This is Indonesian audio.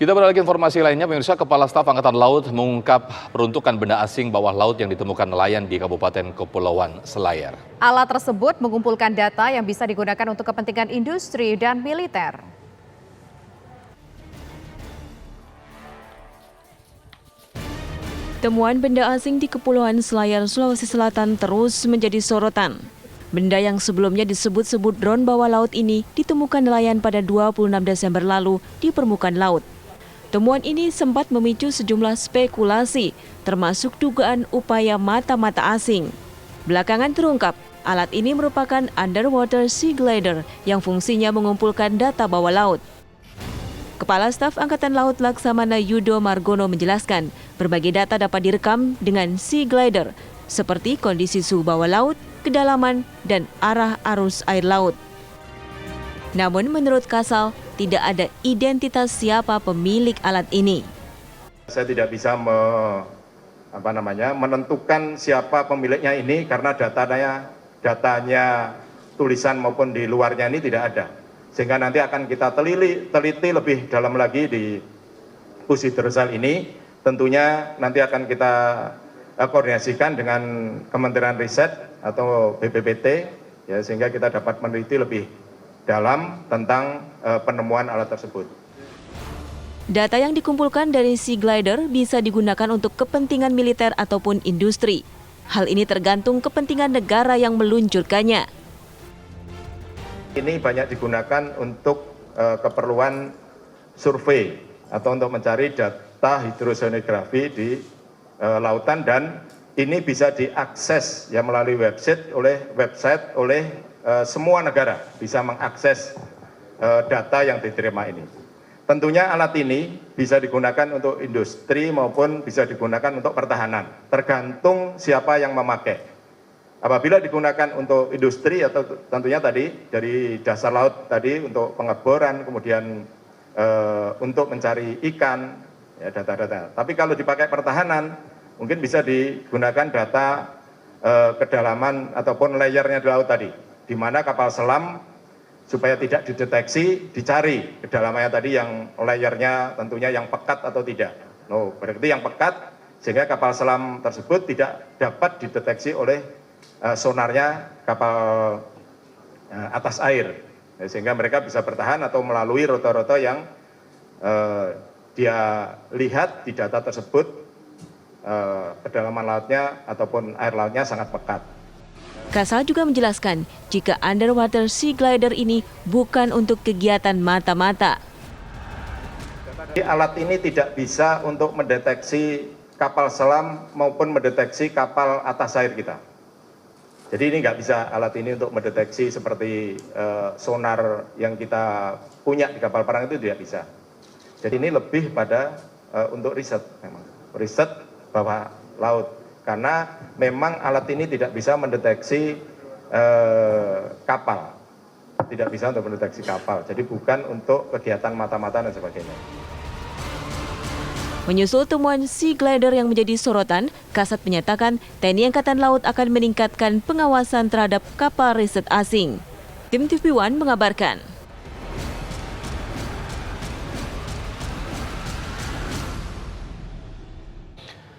Kita beralih ke informasi lainnya, pemirsa. Kepala Staf Angkatan Laut mengungkap peruntukan benda asing bawah laut yang ditemukan nelayan di Kabupaten Kepulauan Selayar. Alat tersebut mengumpulkan data yang bisa digunakan untuk kepentingan industri dan militer. Temuan benda asing di Kepulauan Selayar, Sulawesi Selatan terus menjadi sorotan. Benda yang sebelumnya disebut-sebut drone bawah laut ini ditemukan nelayan pada 26 Desember lalu di permukaan laut. Temuan ini sempat memicu sejumlah spekulasi, termasuk dugaan upaya mata-mata asing. Belakangan terungkap, alat ini merupakan underwater sea glider yang fungsinya mengumpulkan data bawah laut. Kepala Staf Angkatan Laut Laksamana Yudo Margono menjelaskan, berbagai data dapat direkam dengan sea glider, seperti kondisi suhu bawah laut, kedalaman, dan arah arus air laut. Namun menurut Kasal, tidak ada identitas siapa pemilik alat ini. Saya tidak bisa menentukan siapa pemiliknya ini karena datanya tulisan maupun di luarnya ini tidak ada. Sehingga nanti akan kita teliti lebih dalam lagi di Pusi Dorsal ini. Tentunya nanti akan kita koordinasikan dengan Kementerian Riset atau BPPT, ya, sehingga kita dapat meneliti lebih dalam tentang penemuan alat tersebut. Data yang dikumpulkan dari sea glider bisa digunakan untuk kepentingan militer ataupun industri. Hal ini tergantung kepentingan negara yang meluncurkannya. Ini banyak digunakan untuk keperluan survei atau untuk mencari data hidrosonografi di lautan, dan ini bisa diakses ya melalui website oleh semua negara bisa mengakses data yang diterima ini. Tentunya alat ini bisa digunakan untuk industri maupun bisa digunakan untuk pertahanan, tergantung siapa yang memakai. Apabila digunakan untuk industri atau tentunya tadi dari dasar laut tadi untuk pengeboran, kemudian untuk mencari ikan, ya, data-data. Tapi kalau dipakai pertahanan, mungkin bisa digunakan data kedalaman ataupun layernya di laut tadi, di mana kapal selam supaya tidak dideteksi, dicari kedalamannya tadi yang layernya tentunya yang pekat atau tidak. Berarti yang pekat sehingga kapal selam tersebut tidak dapat dideteksi oleh sonarnya kapal atas air, sehingga mereka bisa bertahan atau melalui rute-rute yang dia lihat di data tersebut kedalaman lautnya ataupun air lautnya sangat pekat. Kasal juga menjelaskan jika underwater sea glider ini bukan untuk kegiatan mata-mata. Alat ini tidak bisa untuk mendeteksi kapal selam maupun mendeteksi kapal atas air kita. Jadi ini nggak bisa alat ini untuk mendeteksi seperti sonar yang kita punya di kapal perang, itu tidak bisa. Jadi ini lebih pada untuk riset, memang riset bawah laut. Karena memang alat ini tidak bisa mendeteksi kapal, tidak bisa untuk mendeteksi kapal. Jadi bukan untuk kegiatan mata-mata dan sebagainya. Menyusul temuan sea glider yang menjadi sorotan, Kasat menyatakan TNI Angkatan Laut akan meningkatkan pengawasan terhadap kapal riset asing. Tim TV One mengabarkan.